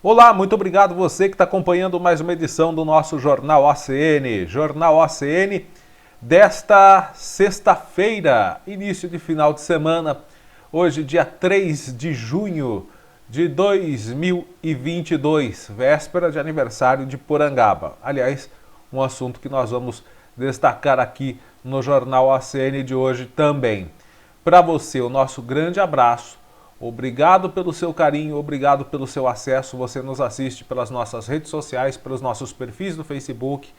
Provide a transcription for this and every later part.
Olá, muito obrigado você que está acompanhando mais uma edição do nosso Jornal OCN. Jornal OCN desta sexta-feira, início de final de semana, hoje dia 3 de junho de 2022, véspera de aniversário de Porangaba. Aliás, um assunto que nós vamos destacar aqui no Jornal OCN de hoje também. Para você, o nosso grande abraço. Obrigado pelo seu carinho, obrigado pelo seu acesso. Você nos assiste pelas nossas redes sociais, pelos nossos perfis do Facebook,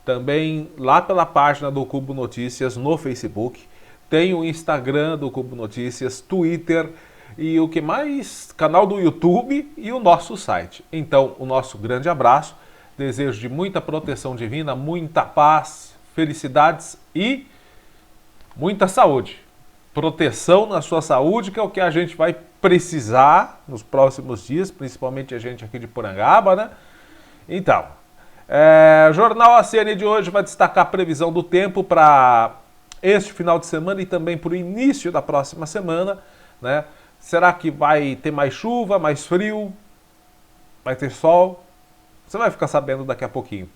também lá pela página do Cubo Notícias no Facebook. Tem o Instagram do Cubo Notícias, Twitter e o que mais? Canal do YouTube e o nosso site. Então, o nosso grande abraço. Desejo de muita proteção divina, muita paz, felicidades e muita saúde. Proteção na sua saúde, que é o que a gente vai precisar nos próximos dias, principalmente a gente aqui de Porangaba, né? Então, o Jornal ACN de hoje vai destacar a previsão do tempo para este final de semana e também para o início da próxima semana, né? Será que vai ter mais chuva, mais frio? Vai ter sol? Você vai ficar sabendo daqui a pouquinho.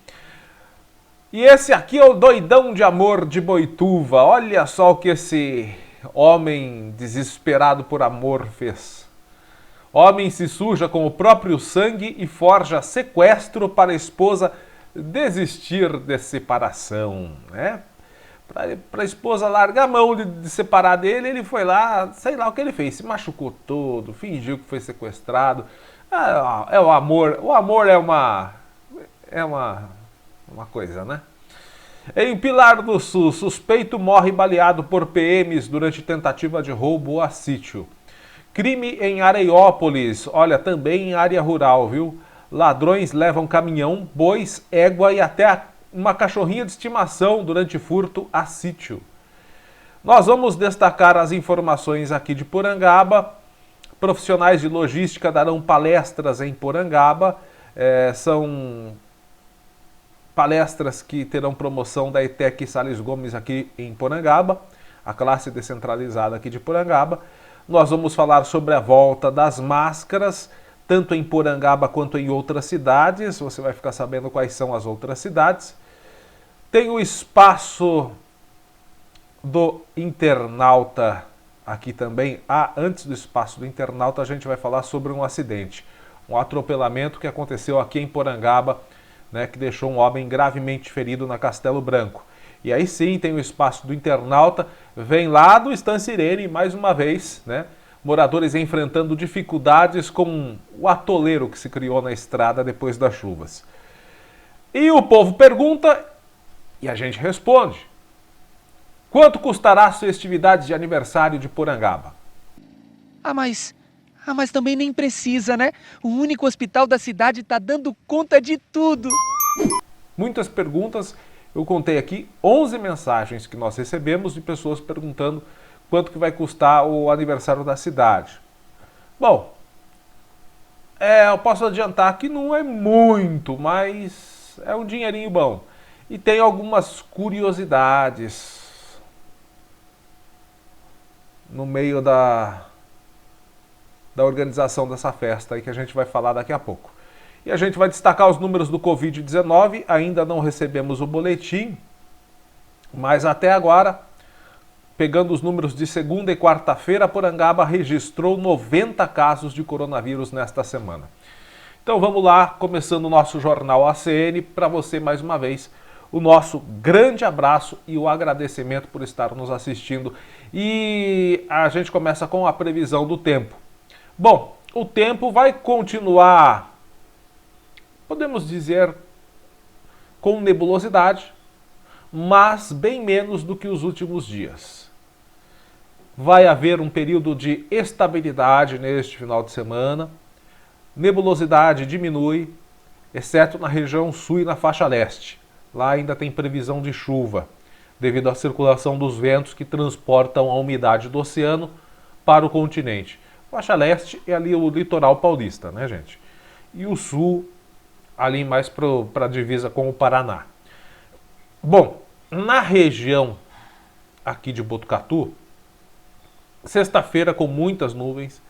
E esse aqui é o doidão de amor de Boituva. Olha só o que esse homem desesperado por amor fez. Homem se suja com o próprio sangue e forja sequestro para a esposa desistir de separação, né? Para a esposa largar a mão de separar dele, ele foi lá, sei lá o que ele fez, se machucou todo, fingiu que foi sequestrado. É o amor é uma coisa, né? Em Pilar do Sul, suspeito morre baleado por PMs durante tentativa de roubo a sítio. Crime em Areiópolis, olha, também em área rural, viu? Ladrões levam caminhão, bois, égua e até uma cachorrinha de estimação durante furto a sítio. Nós vamos destacar as informações aqui de Porangaba. Profissionais de logística darão palestras em Porangaba. São palestras que terão promoção da ETEC Salles Gomes aqui em Porangaba, a classe descentralizada aqui de Porangaba. Nós vamos falar sobre a volta das máscaras, tanto em Porangaba quanto em outras cidades. Você vai ficar sabendo quais são as outras cidades. Tem o espaço do internauta aqui também. Antes do espaço do internauta, a gente vai falar sobre um acidente, um atropelamento que aconteceu aqui em Porangaba, né, que deixou um homem gravemente ferido na Castelo Branco. E aí sim tem o espaço do internauta, vem lá do Estância Irene, mais uma vez, né, moradores enfrentando dificuldades com o atoleiro que se criou na estrada depois das chuvas. E o povo pergunta e a gente responde. Quanto custará as festividades de aniversário de Porangaba? Mas também nem precisa, né? O único hospital da cidade tá dando conta de tudo. Muitas perguntas, eu contei aqui 11 mensagens que nós recebemos de pessoas perguntando quanto que vai custar o aniversário da cidade. Bom, eu posso adiantar que não é muito, mas é um dinheirinho bom. E tem algumas curiosidades no meio da organização dessa festa aí que a gente vai falar daqui a pouco. E a gente vai destacar os números do Covid-19, ainda não recebemos o boletim, mas até agora, pegando os números de segunda e quarta-feira, Porangaba registrou 90 casos de coronavírus nesta semana. Então vamos lá, começando o nosso Jornal ACN, para você mais uma vez, o nosso grande abraço e o agradecimento por estar nos assistindo. E a gente começa com a previsão do tempo. Bom, o tempo vai continuar, podemos dizer, com nebulosidade, mas bem menos do que os últimos dias. Vai haver um período de estabilidade neste final de semana, nebulosidade diminui, exceto na região sul e na faixa leste. Lá ainda tem previsão de chuva, devido à circulação dos ventos que transportam a umidade do oceano para o continente. Faixa leste é ali o litoral paulista, né, gente? E o sul, ali mais para a divisa com o Paraná. Bom, na região aqui de Botucatu, sexta-feira com muitas nuvens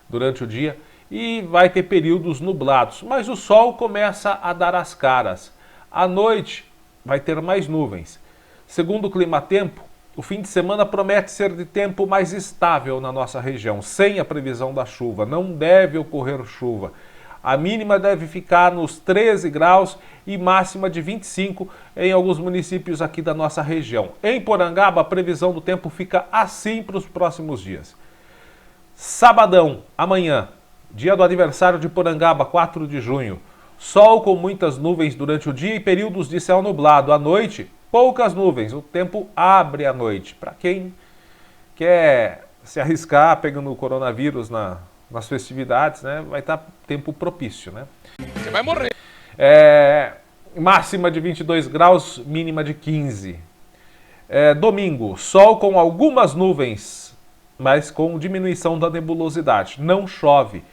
durante o dia e vai ter períodos nublados, mas o sol começa a dar as caras. À noite vai ter mais nuvens. Segundo o Climatempo, o fim de semana promete ser de tempo mais estável na nossa região, sem a previsão da chuva. Não deve ocorrer chuva. A mínima deve ficar nos 13 graus e máxima de 25 em alguns municípios aqui da nossa região. Em Porangaba, a previsão do tempo fica assim para os próximos dias. Sabadão, amanhã, dia do aniversário de Porangaba, 4 de junho. Sol com muitas nuvens durante o dia e períodos de céu nublado. À noite, poucas nuvens. O tempo abre à noite. Para quem quer se arriscar pegando o coronavírus nas festividades, né, vai estar tempo propício, né? Você vai morrer. Máxima de 22 graus, mínima de 15. Domingo, sol com algumas nuvens, mas com diminuição da nebulosidade. Não chove.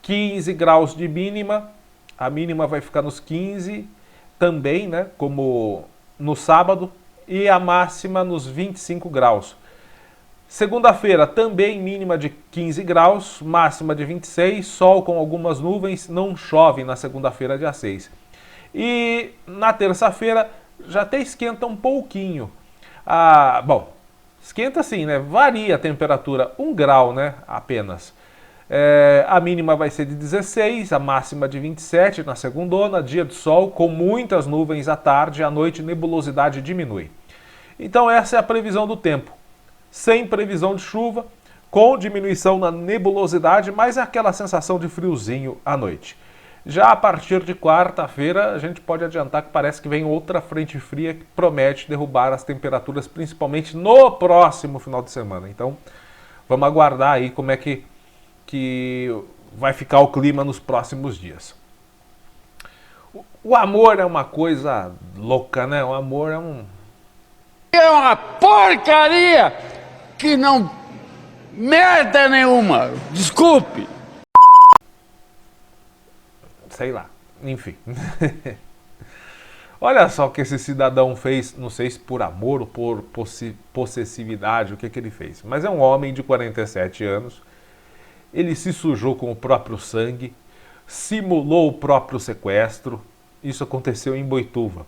15 graus de mínima, a mínima vai ficar nos 15 também, né, como no sábado, e a máxima nos 25 graus. Segunda-feira, também mínima de 15 graus, máxima de 26, sol com algumas nuvens, não chove na segunda-feira, dia 6. E na terça-feira já até esquenta um pouquinho. Bom, esquenta assim, né? Varia a temperatura, 1 grau, né? Apenas. A mínima vai ser de 16, a máxima de 27 na segundona, dia de sol com muitas nuvens à tarde, à noite nebulosidade diminui. Então essa é a previsão do tempo. Sem previsão de chuva, com diminuição na nebulosidade, mas aquela sensação de friozinho à noite. Já a partir de quarta-feira, a gente pode adiantar que parece que vem outra frente fria que promete derrubar as temperaturas, principalmente no próximo final de semana. Então, vamos aguardar aí como é que vai ficar o clima nos próximos dias. O amor é uma coisa louca, né? O amor É uma porcaria que não... merda nenhuma. Desculpe. Sei lá, enfim. Olha só o que esse cidadão fez, não sei se por amor ou por possessividade, o que ele fez. Mas é um homem de 47 anos, ele se sujou com o próprio sangue, simulou o próprio sequestro, isso aconteceu em Boituva.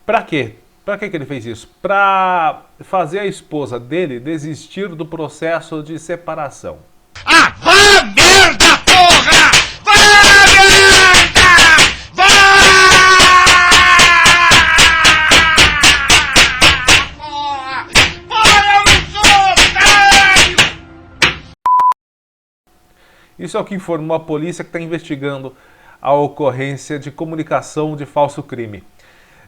Pra quê? Pra que ele fez isso? Pra fazer a esposa dele desistir do processo de separação. Ah, vá merda, porra! Vá merda! Vá! Porra! Porra, eu não sou otário! Isso é o que informou a polícia que está investigando a ocorrência de comunicação de falso crime.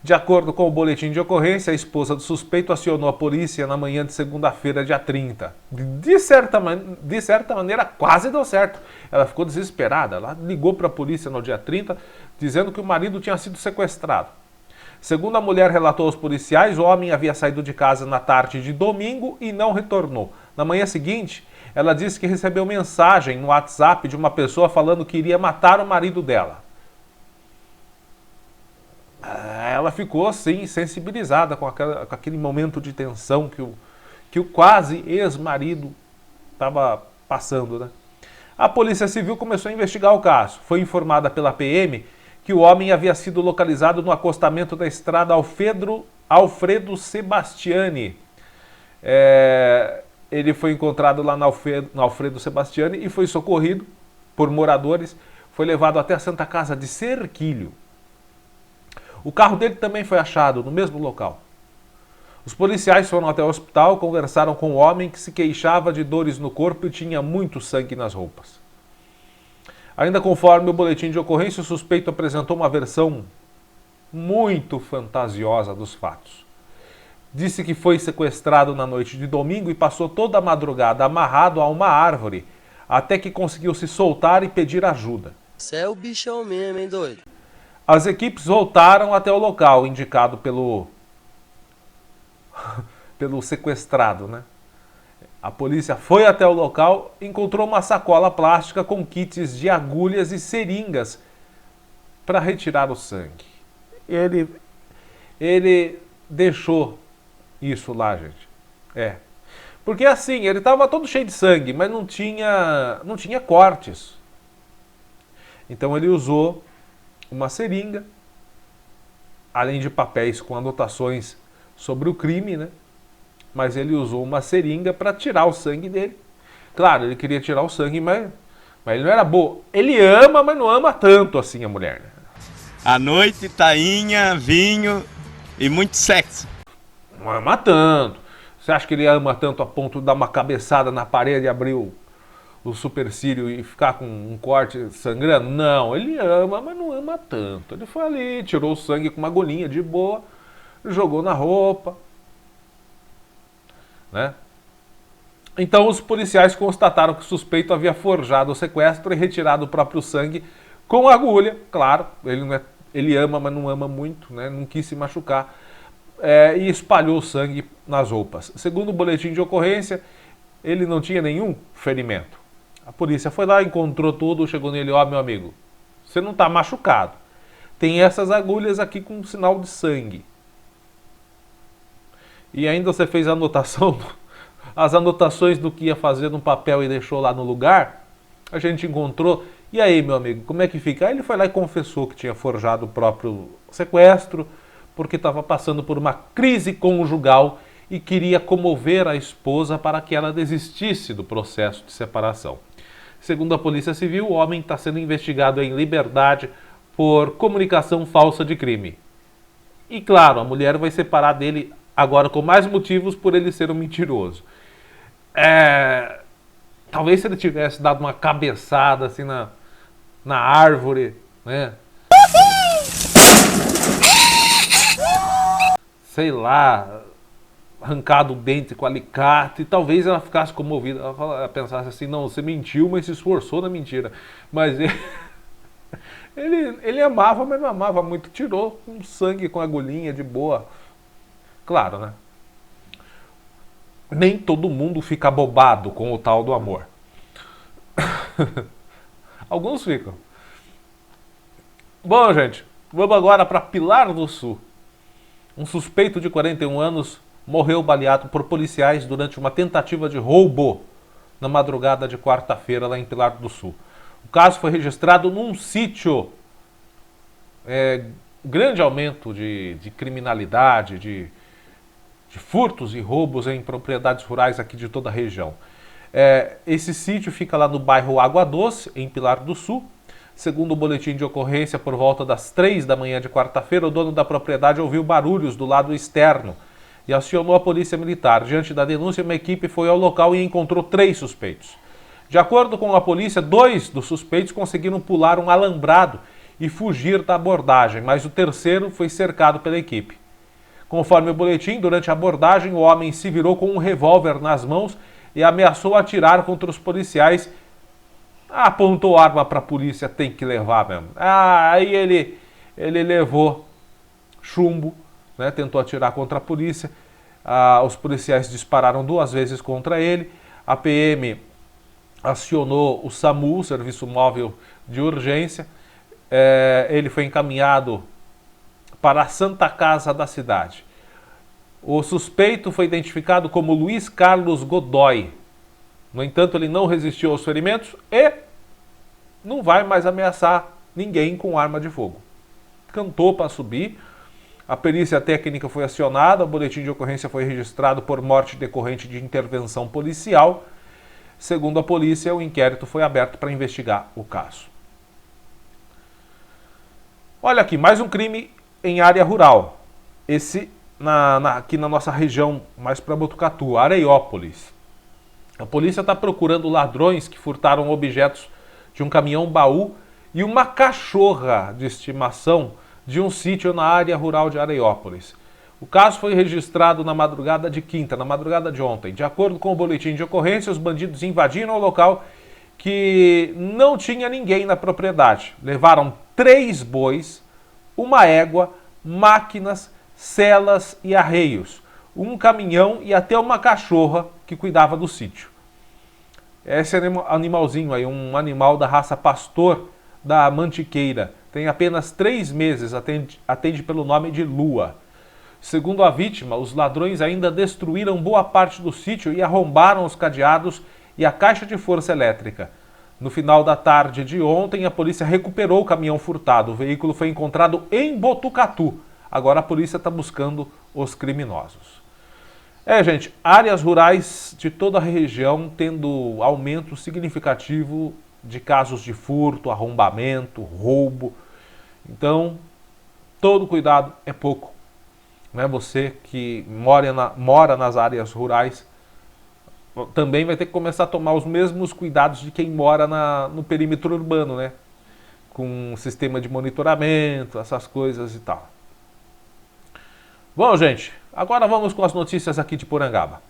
De acordo com o boletim de ocorrência, a esposa do suspeito acionou a polícia na manhã de segunda-feira, dia 30. De certa maneira, quase deu certo. Ela ficou desesperada. Ela ligou para a polícia no dia 30, dizendo que o marido tinha sido sequestrado. Segundo a mulher relatou aos policiais, o homem havia saído de casa na tarde de domingo e não retornou. Na manhã seguinte, ela disse que recebeu mensagem no WhatsApp de uma pessoa falando que iria matar o marido dela. Ela ficou assim, sensibilizada com aquele momento de tensão que o quase ex-marido estava passando, né? A Polícia Civil começou a investigar o caso. Foi informada pela PM que o homem havia sido localizado no acostamento da estrada Alfredo Sebastiani. Ele foi encontrado lá no Alfredo Sebastiani e foi socorrido por moradores. Foi levado até a Santa Casa de Serquilho. O carro dele também foi achado no mesmo local. Os policiais foram até o hospital, conversaram com o homem que se queixava de dores no corpo e tinha muito sangue nas roupas. Ainda conforme o boletim de ocorrência, o suspeito apresentou uma versão muito fantasiosa dos fatos. Disse que foi sequestrado na noite de domingo e passou toda a madrugada amarrado a uma árvore, até que conseguiu se soltar e pedir ajuda. Você é o bichão mesmo, hein, doido? As equipes voltaram até o local indicado pelo sequestrado, né? A polícia foi até o local e encontrou uma sacola plástica com kits de agulhas e seringas para retirar o sangue. Ele deixou isso lá, gente. Porque assim, ele estava todo cheio de sangue, mas não tinha cortes. Então ele usou uma seringa, além de papéis com anotações sobre o crime, né? Mas ele usou uma seringa para tirar o sangue dele. Claro, ele queria tirar o sangue, mas ele não era bom. Ele ama, mas não ama tanto assim a mulher, né? À noite, tainha, vinho e muito sexo. Não ama tanto. Você acha que ele ama tanto a ponto de dar uma cabeçada na parede e abrir o supercílio e ficar com um corte sangrando? Não, ele ama, mas não ama tanto. Ele foi ali, tirou o sangue com uma agulhinha de boa, jogou na roupa, né? Então os policiais constataram que o suspeito havia forjado o sequestro e retirado o próprio sangue com agulha. Claro, ele ama, mas não ama muito, né? Não quis se machucar. E espalhou o sangue nas roupas. Segundo o boletim de ocorrência, ele não tinha nenhum ferimento. A polícia foi lá, encontrou tudo, chegou nele: ó, meu amigo, você não está machucado. Tem essas agulhas aqui com sinal de sangue. E ainda você fez as anotações do que ia fazer no papel e deixou lá no lugar. A gente encontrou. E aí, meu amigo, como é que fica? Aí ele foi lá e confessou que tinha forjado o próprio sequestro, porque estava passando por uma crise conjugal e queria comover a esposa para que ela desistisse do processo de separação. Segundo a Polícia Civil, o homem está sendo investigado em liberdade por comunicação falsa de crime. E claro, a mulher vai separar dele agora com mais motivos por ele ser um mentiroso. Talvez se ele tivesse dado uma cabeçada assim na árvore, né? Sei lá, arrancado o dente com alicate, talvez ela ficasse comovida. Ela pensasse assim: não, você mentiu, mas se esforçou na mentira. Mas ele amava, mas não amava muito. Tirou com sangue, com agulhinha, de boa. Claro, né? Nem todo mundo fica bobado com o tal do amor. Alguns ficam. Bom, gente, vamos agora para Pilar do Sul. Um suspeito de 41 anos morreu baleado por policiais durante uma tentativa de roubo na madrugada de quarta-feira lá em Pilar do Sul. O caso foi registrado num sítio. Grande aumento de criminalidade, de furtos e roubos em propriedades rurais aqui de toda a região. Esse sítio fica lá no bairro Água Doce, em Pilar do Sul. Segundo o boletim de ocorrência, por volta das 3 da manhã de quarta-feira, o dono da propriedade ouviu barulhos do lado externo e acionou a polícia militar. Diante da denúncia, uma equipe foi ao local e encontrou 3 suspeitos. De acordo com a polícia, 2 dos suspeitos conseguiram pular um alambrado e fugir da abordagem, mas o terceiro foi cercado pela equipe. Conforme o boletim, durante a abordagem, o homem se virou com um revólver nas mãos e ameaçou atirar contra os policiais. Apontou arma para a polícia, tem que levar mesmo. Aí ele levou chumbo, né? Tentou atirar contra a polícia. Os policiais dispararam 2 vezes contra ele. A PM acionou o SAMU, Serviço Móvel de Urgência. Ele foi encaminhado para a Santa Casa da cidade. O suspeito foi identificado como Luiz Carlos Godoy. No entanto, ele não resistiu aos ferimentos e não vai mais ameaçar ninguém com arma de fogo. Cantou para subir. A perícia técnica foi acionada, o boletim de ocorrência foi registrado por morte decorrente de intervenção policial. Segundo a polícia, o inquérito foi aberto para investigar o caso. Olha aqui, mais um crime em área rural. Esse aqui na nossa região, mais para Botucatu, Areiópolis. A polícia está procurando ladrões que furtaram objetos de um caminhão-baú e uma cachorra de estimação de um sítio na área rural de Areiópolis. O caso foi registrado na madrugada de quinta, na madrugada de ontem. De acordo com o boletim de ocorrência, os bandidos invadiram o local que não tinha ninguém na propriedade. Levaram 3 bois, uma égua, máquinas, celas e arreios, um caminhão e até uma cachorra que cuidava do sítio. Esse animalzinho aí, um animal da raça pastor da Mantiqueira, tem apenas 3 meses, atende pelo nome de Lua. Segundo a vítima, os ladrões ainda destruíram boa parte do sítio e arrombaram os cadeados e a caixa de força elétrica. No final da tarde de ontem, a polícia recuperou o caminhão furtado. O veículo foi encontrado em Botucatu. Agora a polícia está buscando os criminosos. Gente, áreas rurais de toda a região tendo aumento significativo de casos de furto, arrombamento, roubo. Então, todo cuidado é pouco. Você que mora nas áreas rurais também vai ter que começar a tomar os mesmos cuidados de quem mora no perímetro urbano, com sistema de monitoramento, essas coisas e tal. Bom, gente, agora vamos com as notícias aqui de Porangaba.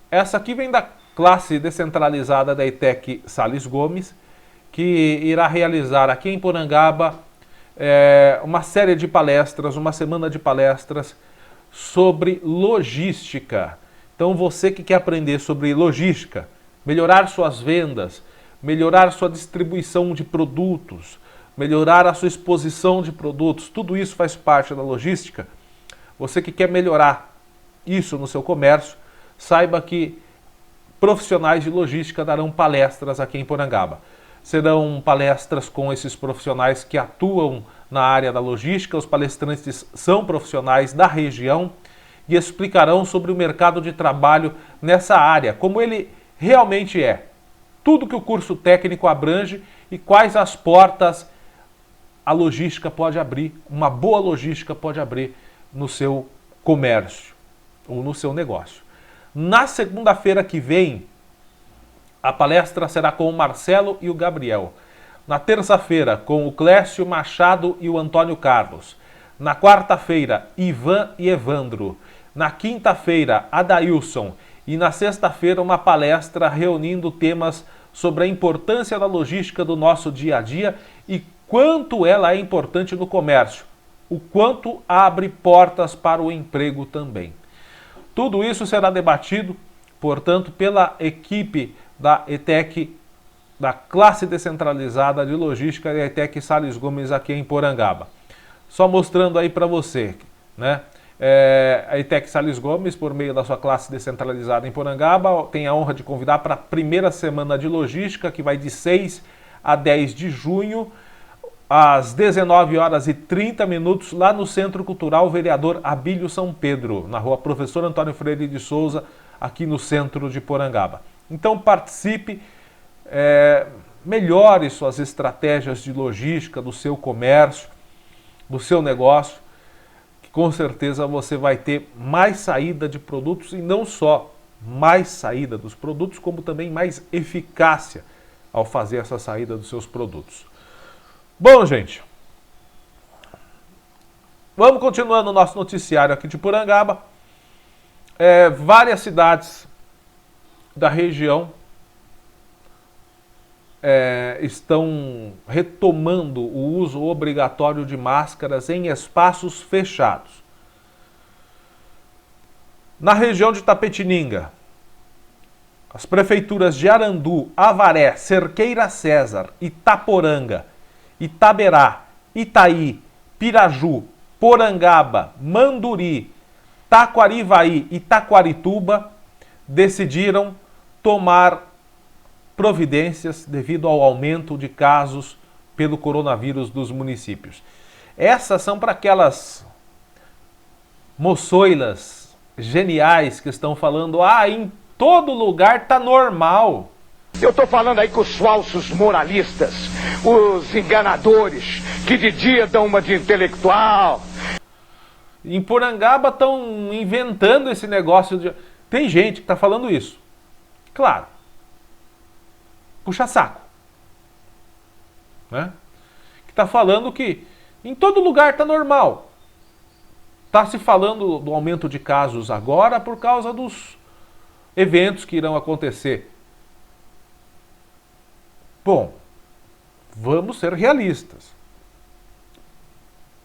Essa aqui vem da classe descentralizada da ETEC Sales Gomes, que irá realizar aqui em Porangaba uma série de palestras, uma semana de palestras sobre logística. Então você que quer aprender sobre logística, melhorar suas vendas, melhorar sua distribuição de produtos, melhorar a sua exposição de produtos, tudo isso faz parte da logística. Você que quer melhorar isso no seu comércio, saiba que profissionais de logística darão palestras aqui em Porangaba. Serão palestras com esses profissionais que atuam na área da logística. Os palestrantes são profissionais da região e explicarão sobre o mercado de trabalho nessa área, como ele realmente é. Tudo que o curso técnico abrange e quais as portas a logística pode abrir, uma boa logística pode abrir no seu comércio ou no seu negócio. Na segunda-feira que vem, a palestra será com o Marcelo e o Gabriel. Na terça-feira, com o Clécio Machado e o Antônio Carlos. Na quarta-feira, Ivan e Evandro. Na quinta-feira, Adailson. E na sexta-feira, uma palestra reunindo temas sobre a importância da logística do nosso dia a dia e quanto ela é importante no comércio. O quanto abre portas para o emprego também. Tudo isso será debatido, portanto, pela equipe da ETEC, da classe descentralizada de logística da ETEC Sales Gomes aqui em Porangaba. Só mostrando aí para você, a ETEC Sales Gomes, por meio da sua classe descentralizada em Porangaba, tem a honra de convidar para a primeira semana de logística, que vai de 6 a 10 de junho, às 19h30, lá no Centro Cultural Vereador Abílio São Pedro, na rua Professor Antônio Freire de Souza, aqui no centro de Porangaba. Então participe, melhore suas estratégias de logística do seu comércio, do seu negócio, que com certeza você vai ter mais saída de produtos e não só mais saída dos produtos, como também mais eficácia ao fazer essa saída dos seus produtos. Bom, gente, vamos continuando o nosso noticiário aqui de Porangaba. Várias cidades da região estão retomando o uso obrigatório de máscaras em espaços fechados. Na região de Tapetininga, as prefeituras de Arandu, Avaré, Cerqueira César, Itaporanga, Itaberá, Itaí, Piraju, Porangaba, Manduri, Taquarivaí e Taquarituba decidiram tomar providências devido ao aumento de casos pelo coronavírus dos municípios. Essas são para aquelas moçoilas geniais que estão falando, em todo lugar tá normal. Eu tô falando aí com os falsos moralistas, os enganadores, que de dia dão uma de intelectual. Em Porangaba estão inventando esse negócio de... Tem gente que está falando isso. Claro. Puxa saco. Que está falando que em todo lugar está normal. Está se falando do aumento de casos agora por causa dos eventos que irão acontecer. Bom, vamos ser realistas.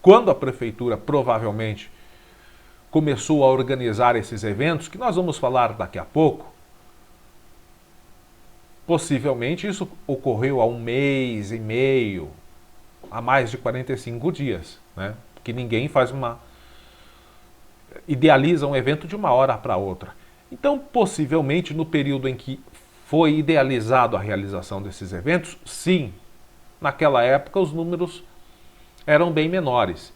Quando a prefeitura provavelmente começou a organizar esses eventos, que nós vamos falar daqui a pouco, possivelmente isso ocorreu há 1 mês e meio, há mais de 45 dias, Porque ninguém idealiza um evento de uma hora para outra. Então, possivelmente, no período em que Foi idealizado a realização desses eventos? Sim. Naquela época os números eram bem menores.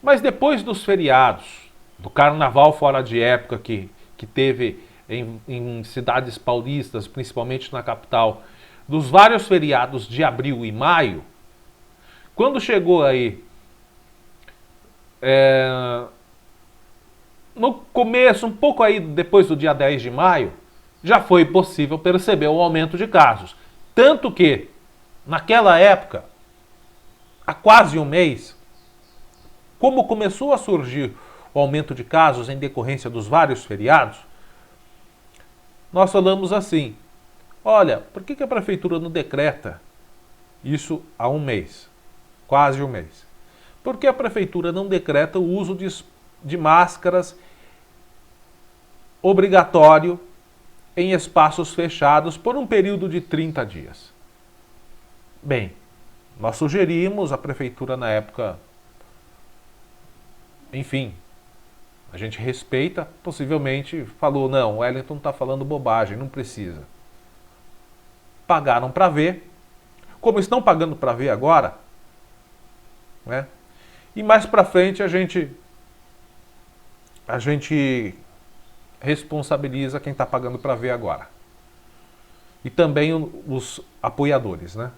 Mas depois dos feriados, do carnaval fora de época que teve em cidades paulistas, principalmente na capital, dos vários feriados de abril e maio, quando chegou aí no começo, um pouco aí depois do dia 10 de maio, já foi possível perceber o aumento de casos. Tanto que, naquela época, há quase um mês, como começou a surgir o aumento de casos em decorrência dos vários feriados, nós falamos assim: olha, por que a prefeitura não decreta isso há um mês? Quase um mês. Por que a prefeitura não decreta o uso de máscaras obrigatório em espaços fechados por um período de 30 dias? Bem, nós sugerimos, a prefeitura na época, enfim, a gente respeita, possivelmente falou: não, o Wellington está falando bobagem, não precisa. Pagaram para ver, como estão pagando para ver agora, né? E mais para frente a gente responsabiliza quem está pagando para ver agora. E também os apoiadores, né?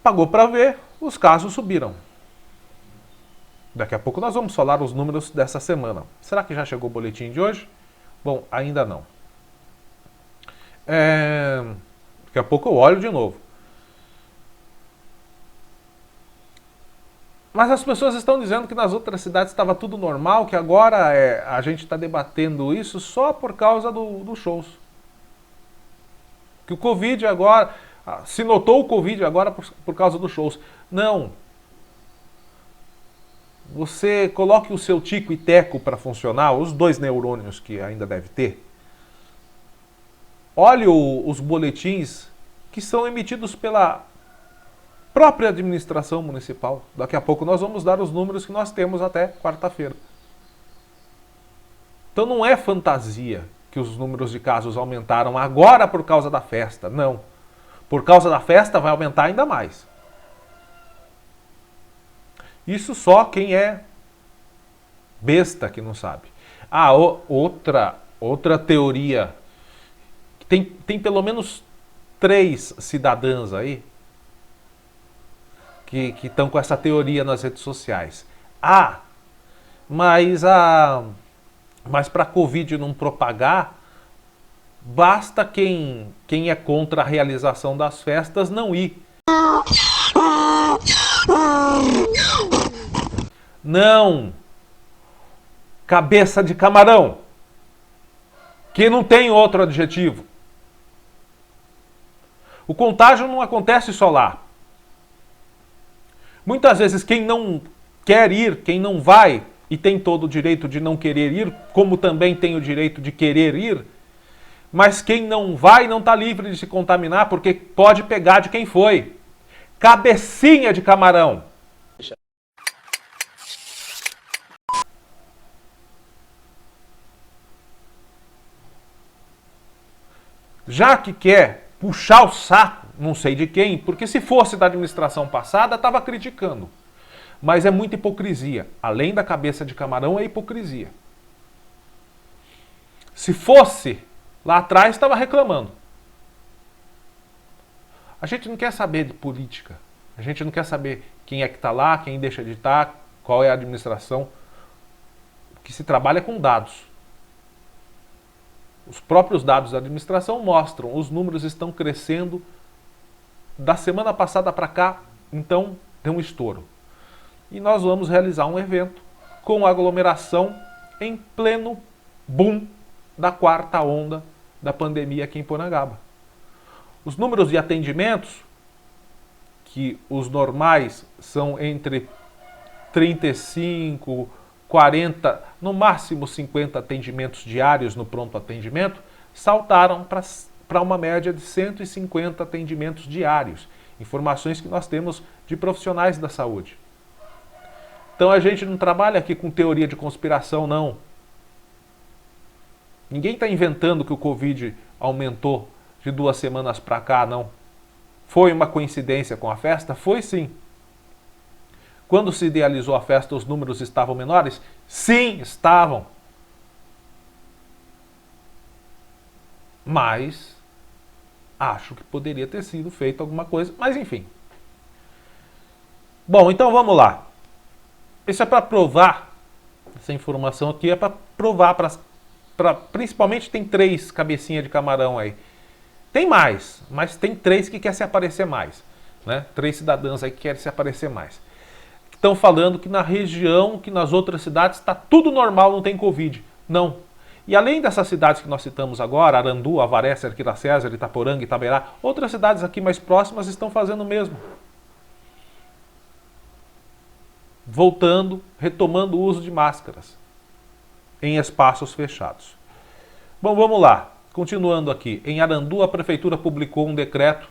Pagou para ver, os casos subiram. Daqui a pouco nós vamos falar os números dessa semana. Será que já chegou o boletim de hoje? Bom, ainda não. Daqui a pouco eu olho de novo. Mas as pessoas estão dizendo que nas outras cidades estava tudo normal, que agora a gente está debatendo isso só por causa dos shows. Que o Covid agora... Se notou o Covid agora por causa dos shows. Não. Você coloque o seu tico e teco para funcionar, os dois neurônios que ainda deve ter. Olhe os boletins que são emitidos pela própria administração municipal. Daqui a pouco nós vamos dar os números que nós temos até quarta-feira. Então não é fantasia que os números de casos aumentaram agora por causa da festa. Não. Por causa da festa vai aumentar ainda mais. Isso só quem é besta que não sabe. Outra teoria. Tem pelo menos 3 cidadãs aí que estão com essa teoria nas redes sociais. Mas para a Covid não propagar, basta quem é contra a realização das festas não ir. Não! Cabeça de camarão! Que não tem outro adjetivo. O contágio não acontece só lá. Muitas vezes quem não quer ir, quem não vai, e tem todo o direito de não querer ir, como também tem o direito de querer ir, mas quem não vai não está livre de se contaminar porque pode pegar de quem foi. Cabecinha de camarão. Já que quer puxar o saco, não sei de quem, porque se fosse da administração passada, estava criticando. Mas é muita hipocrisia. Além da cabeça de camarão, é hipocrisia. Se fosse lá atrás, estava reclamando. A gente não quer saber de política. A gente não quer saber quem é que está lá, quem deixa de estar, qual é a administração. O que se trabalha é com dados. Os próprios dados da administração mostram, os números estão crescendo. Da semana passada para cá, então, deu um estouro. E nós vamos realizar um evento com aglomeração em pleno boom da 4ª onda da pandemia aqui em Porangaba. Os números de atendimentos, que os normais são entre 35, 40, no máximo 50 atendimentos diários no pronto atendimento, saltaram para uma média de 150 atendimentos diários. Informações que nós temos de profissionais da saúde. Então a gente não trabalha aqui com teoria de conspiração, não. Ninguém está inventando que o Covid aumentou de 2 semanas para cá, não. Foi uma coincidência com a festa? Foi sim. Quando se idealizou a festa, os números estavam menores? Sim, estavam. Mas acho que poderia ter sido feito alguma coisa, mas enfim. Bom, então vamos lá. Isso é para provar, essa informação aqui é para provar, principalmente tem 3 cabecinhas de camarão aí. Tem mais, mas tem 3 que querem se aparecer mais. Né? 3 cidadãs aí que querem se aparecer mais. Estão falando que na região, que nas outras cidades está tudo normal, não tem Covid. Não. E além dessas cidades que nós citamos agora, Arandu, Avaré, Cerquira-César, Itaporanga, Itaberá, outras cidades aqui mais próximas estão fazendo o mesmo. Voltando, retomando o uso de máscaras em espaços fechados. Bom, vamos lá. Continuando aqui. Em Arandu, a prefeitura publicou um decreto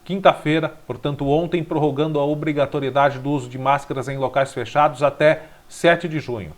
quinta-feira, portanto ontem, prorrogando a obrigatoriedade do uso de máscaras em locais fechados até 7 de junho.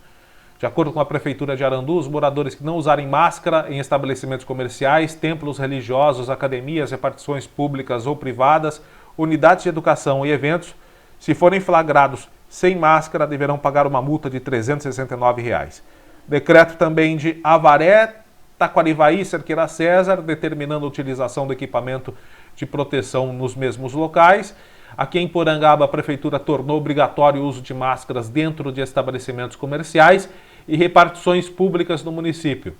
De acordo com a Prefeitura de Arandu, os moradores que não usarem máscara em estabelecimentos comerciais, templos religiosos, academias, repartições públicas ou privadas, unidades de educação e eventos, se forem flagrados sem máscara, deverão pagar uma multa de R$ 369. Decreto também de Avaré, Taquarivaí, Cerqueira-César, determinando a utilização do equipamento de proteção nos mesmos locais. Aqui em Porangaba, a Prefeitura tornou obrigatório o uso de máscaras dentro de estabelecimentos comerciais e repartições públicas no município.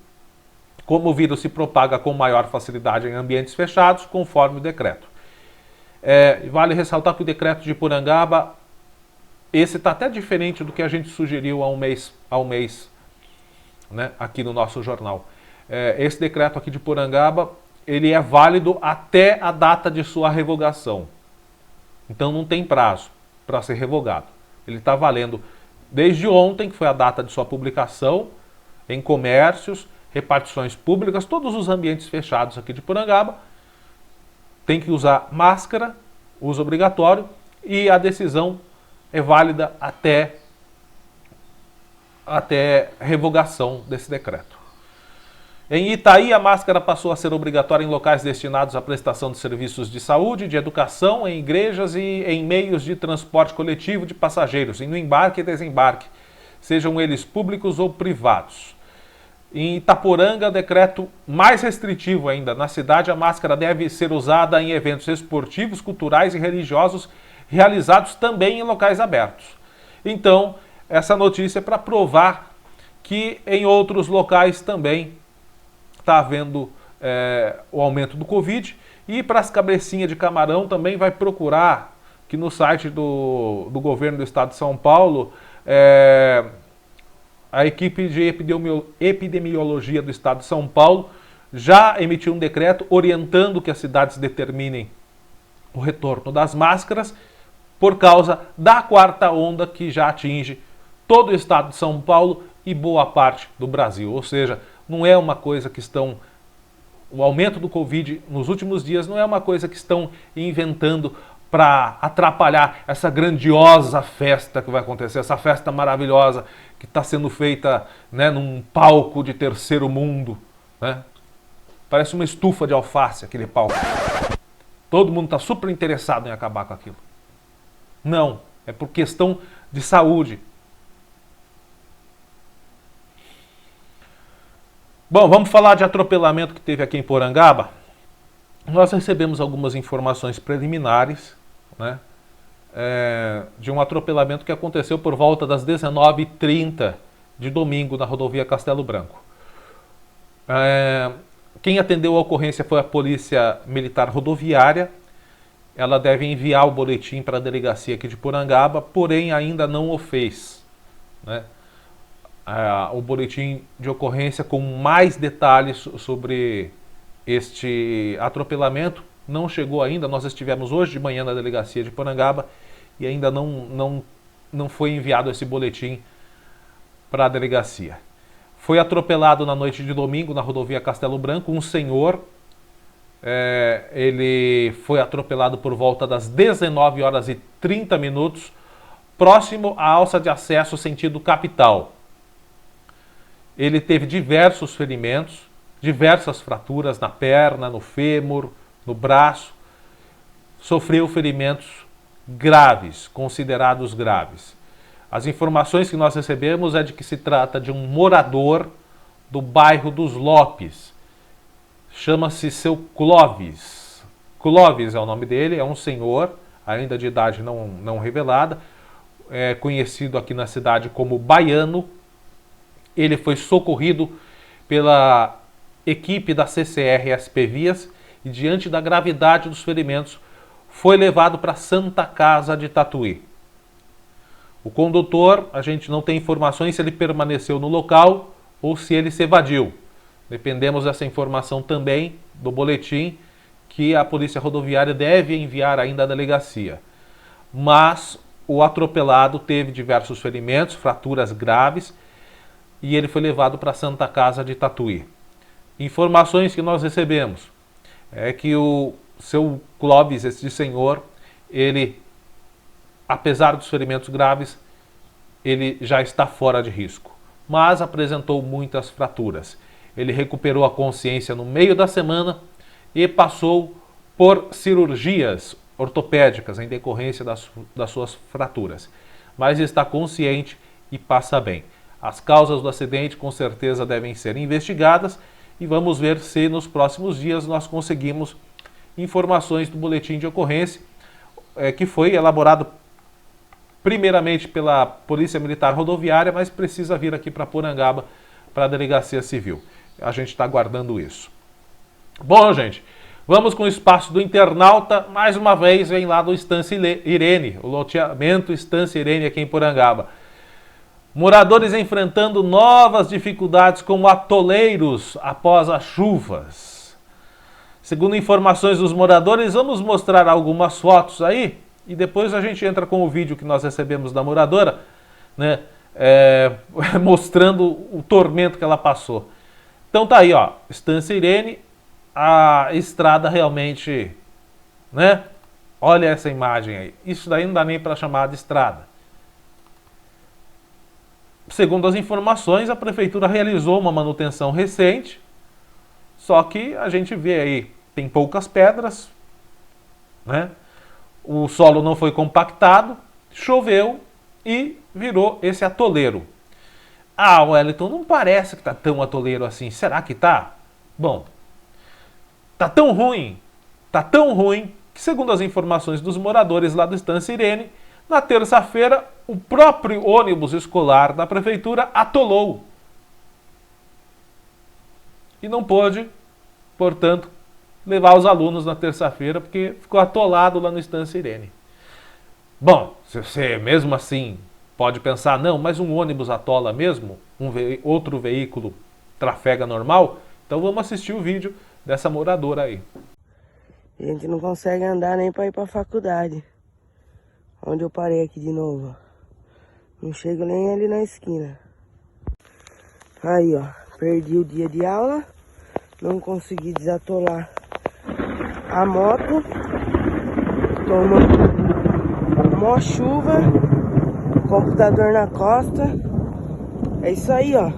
Como o vírus se propaga com maior facilidade em ambientes fechados, conforme o decreto. Vale ressaltar que o decreto de Porangaba, esse está até diferente do que a gente sugeriu há um mês, né, aqui no nosso jornal. Esse decreto aqui de Porangaba, ele é válido até a data de sua revogação. Então não tem prazo para ser revogado. Ele está valendo desde ontem, que foi a data de sua publicação, em comércios, repartições públicas, todos os ambientes fechados aqui de Porangaba. Tem que usar máscara, uso obrigatório, e a decisão é válida até revogação desse decreto. Em Itaí, a máscara passou a ser obrigatória em locais destinados à prestação de serviços de saúde, de educação, em igrejas e em meios de transporte coletivo de passageiros, no embarque e desembarque, sejam eles públicos ou privados. Em Itaporanga, decreto mais restritivo ainda. Na cidade, a máscara deve ser usada em eventos esportivos, culturais e religiosos, realizados também em locais abertos. Então, essa notícia é para provar que em outros locais também está havendo o aumento do Covid. E para as cabecinhas de camarão também vai procurar que no site do governo do estado de São Paulo, a equipe de epidemiologia do estado de São Paulo já emitiu um decreto orientando que as cidades determinem o retorno das máscaras por causa da 4ª onda que já atinge todo o estado de São Paulo e boa parte do Brasil. Ou seja, não é uma coisa que o aumento do Covid nos últimos dias não é uma coisa que estão inventando para atrapalhar essa grandiosa festa que vai acontecer, essa festa maravilhosa que está sendo feita, né, num palco de terceiro mundo. Né? Parece uma estufa de alface aquele palco. Todo mundo está super interessado em acabar com aquilo. Não, é por questão de saúde. Bom, vamos falar de atropelamento que teve aqui em Porangaba. Nós recebemos algumas informações preliminares, né, de um atropelamento que aconteceu por volta das 19h30 de domingo na rodovia Castelo Branco. Quem atendeu a ocorrência foi a Polícia Militar Rodoviária. Ela deve enviar o boletim para a delegacia aqui de Porangaba, porém ainda não o fez, né? O boletim de ocorrência com mais detalhes sobre este atropelamento não chegou ainda. Nós estivemos hoje de manhã na delegacia de Porangaba e ainda não foi enviado esse boletim para a delegacia. Foi atropelado na noite de domingo na rodovia Castelo Branco um senhor. Ele foi atropelado por volta das 19h30, próximo à alça de acesso sentido capital. Ele teve diversos ferimentos, diversas fraturas na perna, no fêmur, no braço. Sofreu ferimentos graves, considerados graves. As informações que nós recebemos é de que se trata de um morador do bairro dos Lopes. Chama-se seu Clóvis. Clóvis é o nome dele, é um senhor, ainda de idade não revelada, é conhecido aqui na cidade como Baiano. Ele foi socorrido pela equipe da CCR SP Vias e, diante da gravidade dos ferimentos, foi levado para a Santa Casa de Tatuí. O condutor, a gente não tem informações se ele permaneceu no local ou se ele se evadiu. Dependemos dessa informação também do boletim que a Polícia Rodoviária deve enviar ainda à delegacia. Mas o atropelado teve diversos ferimentos, fraturas graves, e ele foi levado para a Santa Casa de Tatuí. Informações que nós recebemos é que o seu Clóvis, esse senhor, ele, apesar dos ferimentos graves, ele já está fora de risco, mas apresentou muitas fraturas. Ele recuperou a consciência no meio da semana e passou por cirurgias ortopédicas em decorrência das suas fraturas, mas está consciente e passa bem. As causas do acidente com certeza devem ser investigadas e vamos ver se nos próximos dias nós conseguimos informações do boletim de ocorrência, que foi elaborado primeiramente pela Polícia Militar Rodoviária, mas precisa vir aqui para Porangaba, para a Delegacia Civil. A gente está aguardando isso. Bom, gente, vamos com o espaço do internauta. Mais uma vez vem lá do Estância Irene, o loteamento Estância Irene aqui em Porangaba. Moradores enfrentando novas dificuldades com atoleiros após as chuvas. Segundo informações dos moradores, vamos mostrar algumas fotos aí e depois a gente entra com o vídeo que nós recebemos da moradora, né, mostrando o tormento que ela passou. Então tá aí, ó, Estância Irene, a estrada realmente, né? Olha essa imagem aí. Isso daí não dá nem para chamar de estrada. Segundo as informações, a prefeitura realizou uma manutenção recente, só que a gente vê aí, tem poucas pedras, né? O solo não foi compactado, choveu e virou esse atoleiro. Ah, Wellington, não parece que tá tão atoleiro assim. Será que tá? Bom, tá tão ruim, que segundo as informações dos moradores lá do Estância Irene, na terça-feira, o próprio ônibus escolar da prefeitura atolou. E não pôde, portanto, levar os alunos na terça-feira, porque ficou atolado lá no Estância Irene. Bom, se você mesmo assim pode pensar, não, mas um ônibus atola mesmo? Outro veículo trafega normal? Então vamos assistir o vídeo dessa moradora aí. A gente não consegue andar nem para ir para a faculdade. Onde eu parei aqui de novo. Não chego nem ali na esquina. Aí, ó. Perdi o dia de aula. Não consegui desatolar a moto. Tomou mó chuva. Computador na costa. É isso aí, ó.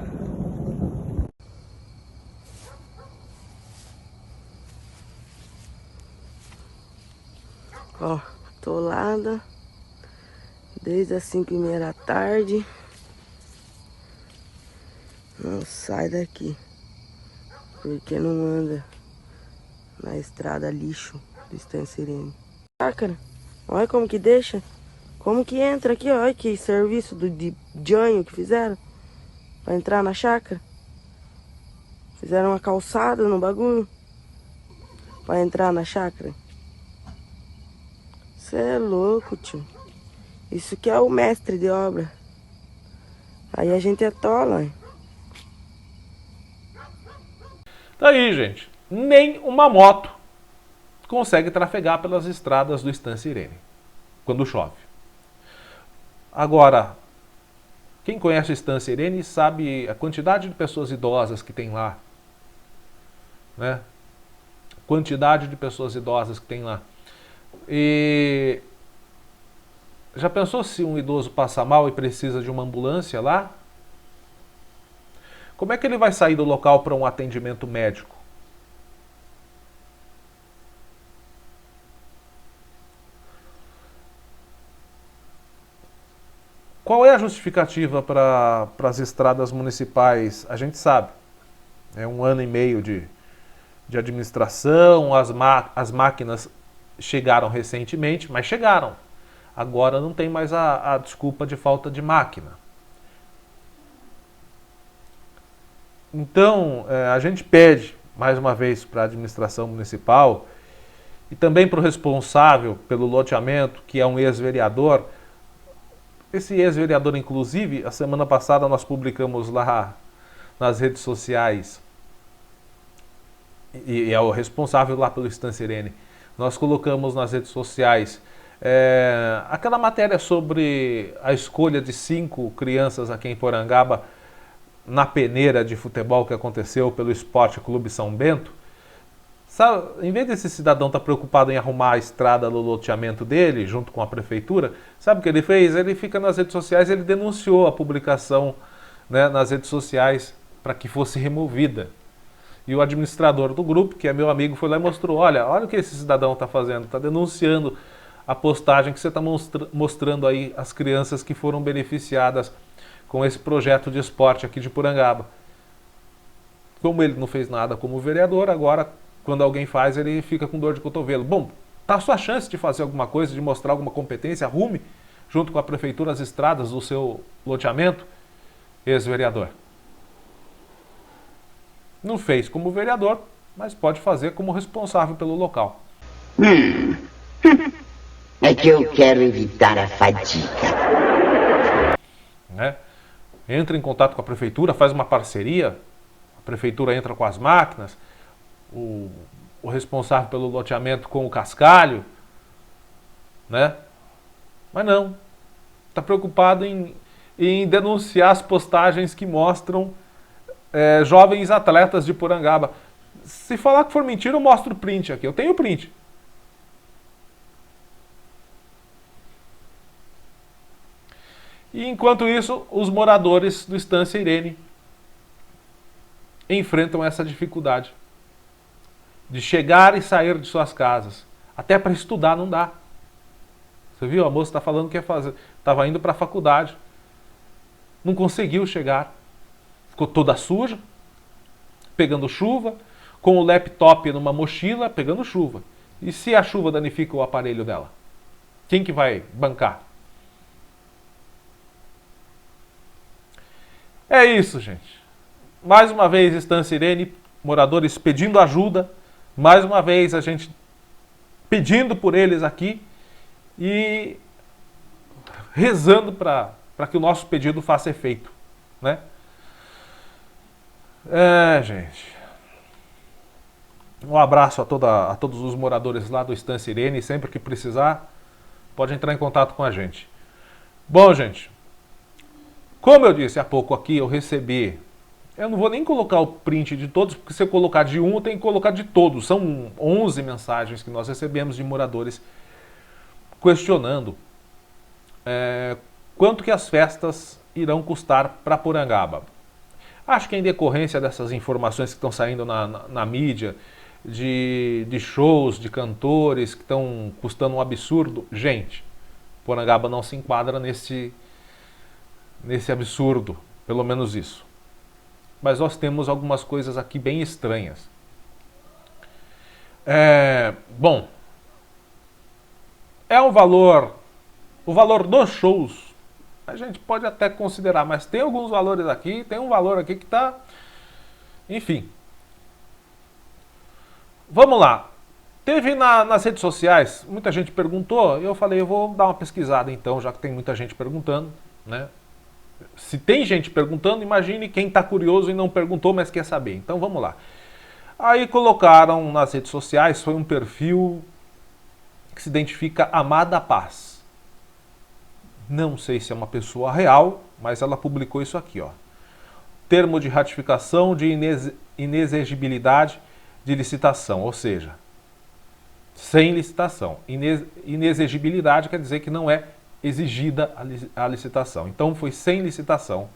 Ó, atolada. Desde as 5h30 da tarde. Não sai daqui. Porque não anda na estrada lixo do Estância Irene. Chácara, olha como que deixa. Como que entra aqui, ó. Olha que serviço de janho que fizeram. Pra entrar na chácara. Fizeram uma calçada no bagulho. Pra entrar na chácara. Cê é louco, tio. Isso que é o mestre de obra. Aí a gente atola. Tá aí, gente. Nem uma moto consegue trafegar pelas estradas do Estância Irene quando chove. Agora, quem conhece o Estância Irene sabe a quantidade de pessoas idosas que tem lá, né? Quantidade de pessoas idosas que tem lá. E já pensou se um idoso passa mal e precisa de uma ambulância lá? Como é que ele vai sair do local para um atendimento médico? Qual é a justificativa para as estradas municipais? A gente sabe, é 1 ano e meio de administração, as máquinas chegaram recentemente, mas chegaram. Agora não tem mais a desculpa de falta de máquina. Então, a gente pede, mais uma vez, para a administração municipal e também para o responsável pelo loteamento, que é um ex-vereador. Esse ex-vereador, inclusive, a semana passada nós publicamos lá nas redes sociais, e é o responsável lá pelo Estância Irene, nós colocamos nas redes sociais aquela matéria sobre a escolha de 5 crianças aqui em Porangaba na peneira de futebol que aconteceu pelo Esporte Clube São Bento. Sabe, em vez desse cidadão estar preocupado em arrumar a estrada no loteamento dele, junto com a prefeitura, sabe o que ele fez? Ele fica nas redes sociais, ele denunciou a publicação, né, nas redes sociais para que fosse removida. E o administrador do grupo, que é meu amigo, foi lá e mostrou, olha o que esse cidadão está fazendo, está denunciando a postagem que você está mostrando aí as crianças que foram beneficiadas com esse projeto de esporte aqui de Porangaba. Como ele não fez nada como vereador, agora quando alguém faz, ele fica com dor de cotovelo. Bom, tá a sua chance de fazer alguma coisa, de mostrar alguma competência, arrume junto com a prefeitura as estradas do seu loteamento, ex-vereador. Não fez como vereador, mas pode fazer como responsável pelo local. É que eu quero evitar a fadiga. Né? Entra em contato com a prefeitura, faz uma parceria, a prefeitura entra com as máquinas, o responsável pelo loteamento com o cascalho, né? Mas não, está preocupado em denunciar as postagens que mostram jovens atletas de Porangaba. Se falar que for mentira, eu mostro o print aqui, eu tenho o print. E enquanto isso, os moradores do Estância Irene enfrentam essa dificuldade de chegar e sair de suas casas. Até para estudar não dá. Você viu? A moça está falando que ia fazer. Estava indo para a faculdade. Não conseguiu chegar. Ficou toda suja, pegando chuva, com o laptop numa mochila, pegando chuva. E se a chuva danifica o aparelho dela? Quem que vai bancar? É isso, gente. Mais uma vez, Estância Irene, moradores pedindo ajuda. Mais uma vez, a gente pedindo por eles aqui e rezando para que o nosso pedido faça efeito, né? Gente. Um abraço a todos os moradores lá do Estância Irene. Sempre que precisar, pode entrar em contato com a gente. Bom, gente, como eu disse há pouco aqui, eu recebi... Eu não vou nem colocar o print de todos, porque se eu colocar de um, eu tenho que colocar de todos. São 11 mensagens que nós recebemos de moradores questionando quanto que as festas irão custar para Porangaba. Acho que em decorrência dessas informações que estão saindo na mídia, de shows, de cantores que estão custando um absurdo, gente, Porangaba não se enquadra nesse absurdo, pelo menos isso. Mas nós temos algumas coisas aqui bem estranhas. Bom, o valor dos shows, a gente pode até considerar, mas tem alguns valores aqui, tem um valor aqui que está... Enfim. Vamos lá. Teve nas redes sociais, muita gente perguntou, e eu falei, eu vou dar uma pesquisada então, já que tem muita gente perguntando, né? Se tem gente perguntando, imagine quem está curioso e não perguntou, mas quer saber. Então vamos lá. Aí colocaram nas redes sociais, foi um perfil que se identifica Amada Paz. Não sei se é uma pessoa real, mas ela publicou isso aqui, ó. Termo de ratificação de inexigibilidade de licitação, ou seja, sem licitação. Inexigibilidade quer dizer que não é exigida a licitação. Então foi sem licitação